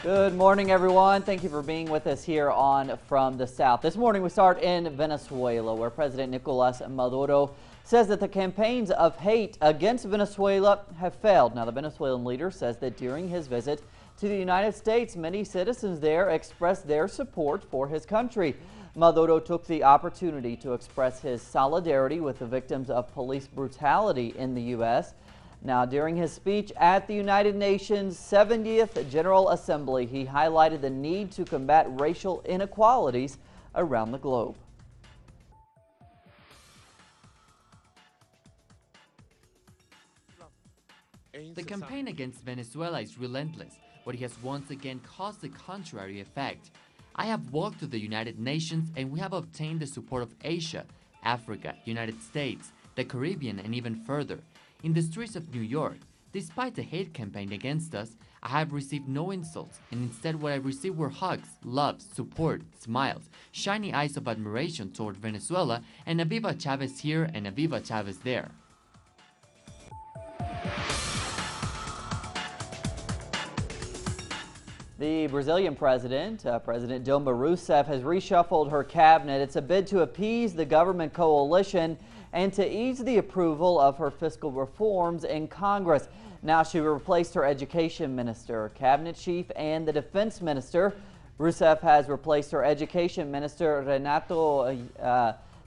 Good morning, everyone. Thank you for being with us here on From the South. This morning we start in Venezuela, where President Nicolas Maduro says that the campaigns of hate against Venezuela have failed. Now, the Venezuelan leader says that during his visit to the United States, many citizens there expressed their support for his country. Maduro took the opportunity to express his solidarity with the victims of police brutality in the U.S. Now, during his speech at the United Nations 70th General Assembly, he highlighted the need to combat racial inequalities around the globe. The campaign against Venezuela is relentless, but it has once again caused the contrary effect. I have walked to the United Nations and we have obtained the support of Asia, Africa, United States, the Caribbean, and even further. In the streets of New York, despite the hate campaign against us, I have received no insults, and instead what I received were hugs, love, support, smiles, shiny eyes of admiration toward Venezuela, and a Viva Chavez here and a Viva Chavez there. The Brazilian president, President Dilma Rousseff, has reshuffled her cabinet. It's a bid to appease the government coalition and to ease the approval of her fiscal reforms in Congress. Now she replaced her education minister, cabinet chief, and the defense minister. Rousseff has replaced her education minister, Renato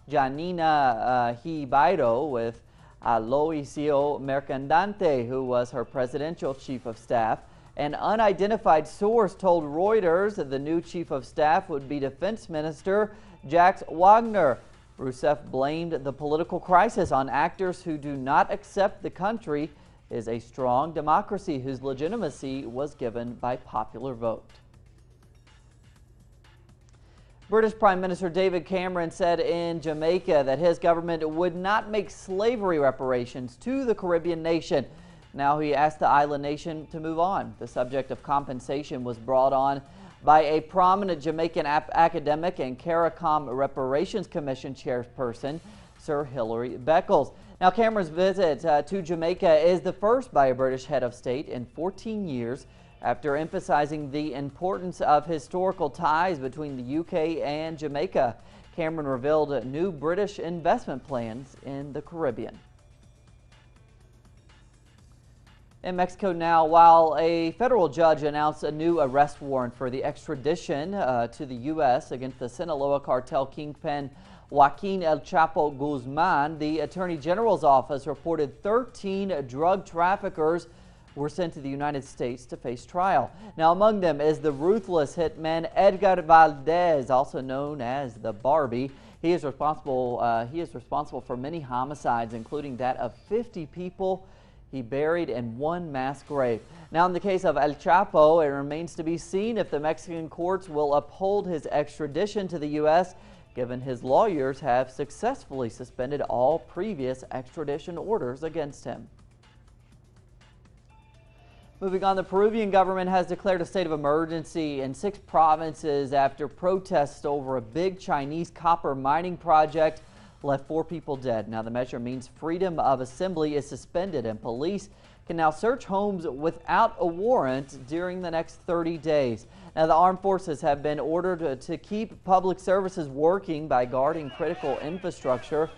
Janina Ribeiro, with Aloisio Mercadante, who was her presidential chief of staff. An unidentified source told Reuters that the new chief of staff would be Defense Minister Jacques Wagner. Rousseff blamed the political crisis on actors who do not accept the country is a strong democracy whose legitimacy was given by popular vote. British Prime Minister David Cameron said in Jamaica that his government would not make slavery reparations to the Caribbean nation. Now he asked the island nation to move on. The subject of compensation was brought on by a prominent Jamaican academic and CARICOM Reparations Commission chairperson, Sir Hilary Beckles. Now, Cameron's visit to Jamaica is the first by a British head of state in 14 years after emphasizing the importance of historical ties between the UK and Jamaica. Cameron revealed new British investment plans in the Caribbean. In Mexico now, while a federal judge announced a new arrest warrant for the extradition to the U.S. against the Sinaloa cartel kingpin Joaquin El Chapo Guzman, the Attorney General's office reported 13 drug traffickers were sent to the United States to face trial. Now, among them is the ruthless hitman Edgar Valdez, also known as the Barbie. He is responsible for many homicides, including that of 50 people he buried in one mass grave. Now, in the case of El Chapo, it remains to be seen if the Mexican courts will uphold his extradition to the U.S., given his lawyers have successfully suspended all previous extradition orders against him. Moving on, the Peruvian government has declared a state of emergency in 6 provinces after protests over a big Chinese copper mining project left 4 people dead. Now, the measure means freedom of assembly is suspended and police can now search homes without a warrant during the next 30 days. Now, the armed forces have been ordered to keep public services working by guarding critical infrastructure.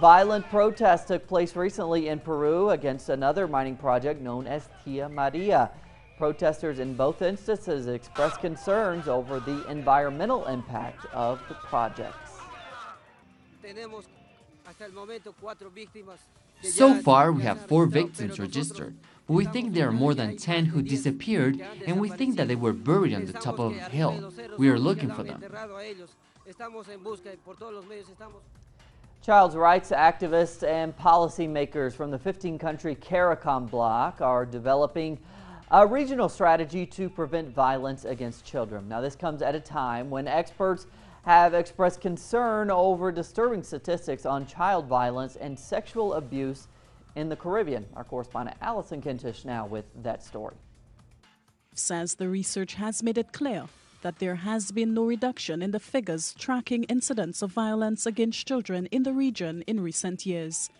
Violent protests took place recently in Peru against another mining project known as Tia Maria. Protesters in both instances expressed concerns over the environmental impact of the projects. So far, we have 4 victims registered, but we think there are more than 10 who disappeared, and we think that they were buried on the top of a hill. We are looking for them. Child rights activists and policymakers from the 15-country CARICOM bloc are developing a regional strategy to prevent violence against children. Now, this comes at a time when experts have expressed concern over disturbing statistics on child violence and sexual abuse in the Caribbean. Our correspondent Allison Kentish now with that story. Says the research has made it clear that there has been no reduction in the figures tracking incidents of violence against children in the region in recent years.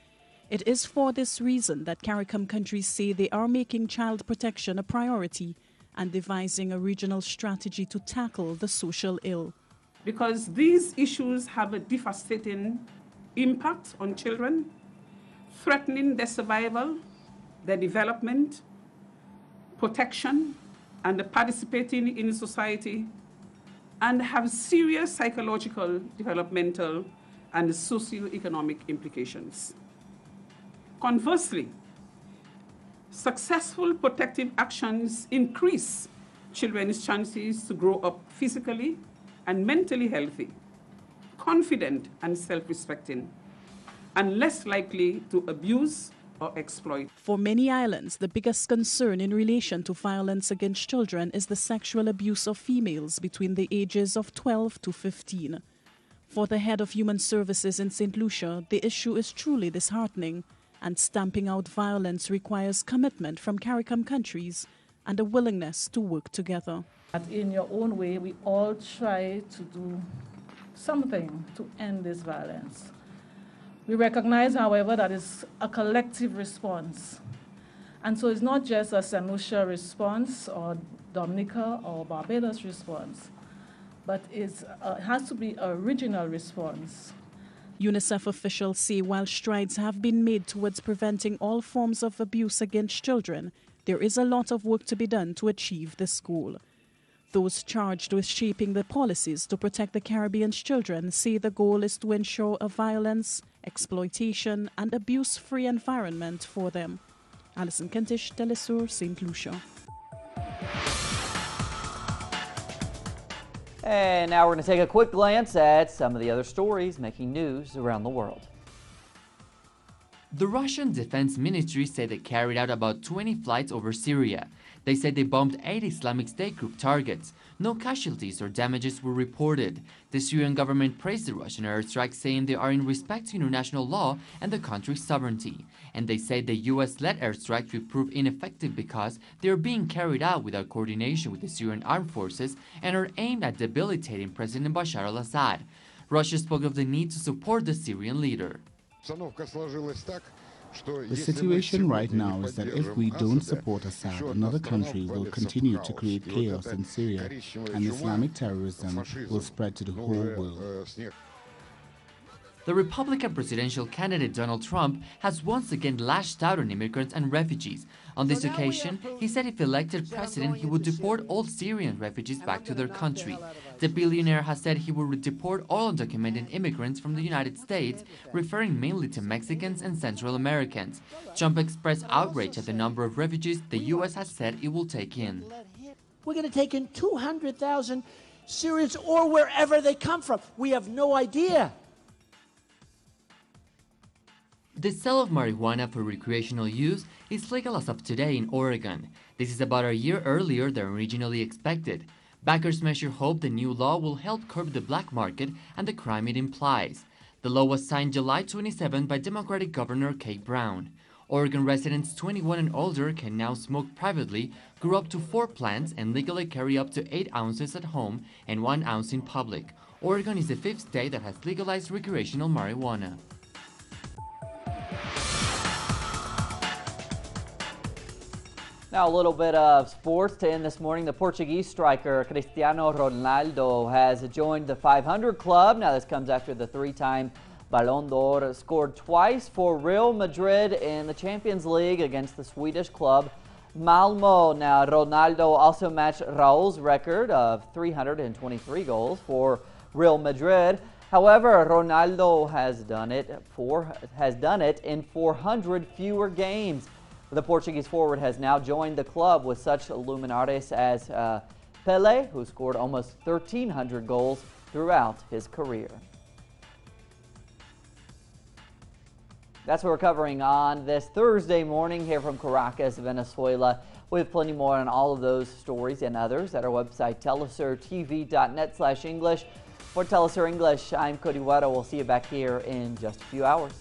It is for this reason that CARICOM countries say they are making child protection a priority and devising a regional strategy to tackle the social ill. Because these issues have a devastating impact on children, threatening their survival, their development, protection, and participating in society, and have serious psychological, developmental, and socio-economic implications. Conversely, successful protective actions increase children's chances to grow up physically and mentally healthy, confident and self-respecting, and less likely to abuse or exploit. For many islands, the biggest concern in relation to violence against children is the sexual abuse of females between the ages of 12 to 15. For the head of Human Services in St. Lucia, the issue is truly disheartening, and stamping out violence requires commitment from CARICOM countries and a willingness to work together. In your own way, we all try to do something to end this violence. We recognize, however, that it's a collective response. And so it's not just a St. Lucia response or Dominica or Barbados response, but it has to be a regional response. UNICEF officials say while strides have been made towards preventing all forms of abuse against children, there is a lot of work to be done to achieve this goal. Those charged with shaping the policies to protect the Caribbean's children say the goal is to ensure a violence, exploitation, and abuse-free environment for them. Alison Kentish, Telesur, St. Lucia. And now we're going to take a quick glance at some of the other stories making news around the world. The Russian Defense Ministry said they carried out about 20 flights over Syria. They said they bombed 8 Islamic State group targets. No casualties or damages were reported. The Syrian government praised the Russian airstrikes, saying they are in respect to international law and the country's sovereignty. And they said the US-led airstrikes will prove ineffective because they are being carried out without coordination with the Syrian armed forces and are aimed at debilitating President Bashar al-Assad. Russia spoke of the need to support the Syrian leader. The situation right now is that if we don't support Assad, another country will continue to create chaos in Syria, and Islamic terrorism will spread to the whole world. The Republican presidential candidate Donald Trump has once again lashed out on immigrants and refugees. On this occasion, he said if elected president, he would deport all Syrian refugees back to their country. The billionaire has said he will deport all undocumented immigrants from the United States, referring mainly to Mexicans and Central Americans. Trump expressed outrage at the number of refugees the U.S. has said it will take in. We're going to take in 200,000 Syrians or wherever they come from. We have no idea. The sale of marijuana for recreational use is legal as of today in Oregon. This is about a year earlier than originally expected. Backers measure hope the new law will help curb the black market and the crime it implies. The law was signed July 27 by Democratic Governor Kate Brown. Oregon residents 21 and older can now smoke privately, grow up to 4 plants, and legally carry up to 8 ounces at home and 1 ounce in public. Oregon is the 5th state that has legalized recreational marijuana. Now a little bit of sports to end this morning. The Portuguese striker Cristiano Ronaldo has joined the 500 club. Now this comes after the 3-time Ballon d'Or scored twice for Real Madrid in the Champions League against the Swedish club Malmo. Now Ronaldo also matched Raul's record of 323 goals for Real Madrid. However, Ronaldo has done it in 400 fewer games. The Portuguese forward has now joined the club with such luminaries as Pelé, who scored almost 1,300 goals throughout his career. That's what we're covering on this Thursday morning here from Caracas, Venezuela. We have plenty more on all of those stories and others at our website, telesurtv.net/English. For Telesur English, I'm Cody Weddle. We'll see you back here in just a few hours.